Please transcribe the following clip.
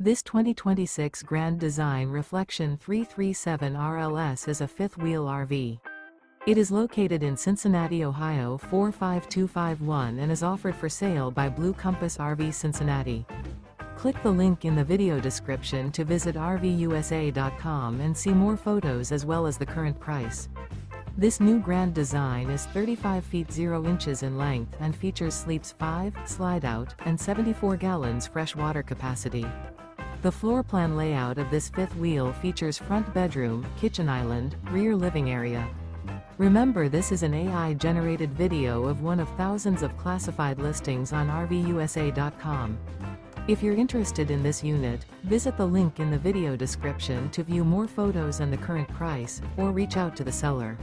This 2026 Grand Design Reflection 337 RLS is a fifth-wheel RV. It is located in Cincinnati, Ohio 45251 and is offered for sale by Blue Compass RV Cincinnati. Click the link in the video description to visit RVUSA.com and see more photos as well as the current price. This new Grand Design is 35 feet 0 inches in length and features sleeps 5, slide-out, and 74 gallons fresh water capacity. The floor plan layout of this fifth wheel features front bedroom, kitchen island, rear living area. Remember, this is an AI-generated video of one of thousands of classified listings on RVUSA.com. If you're interested in this unit, visit the link in the video description to view more photos and the current price, or reach out to the seller.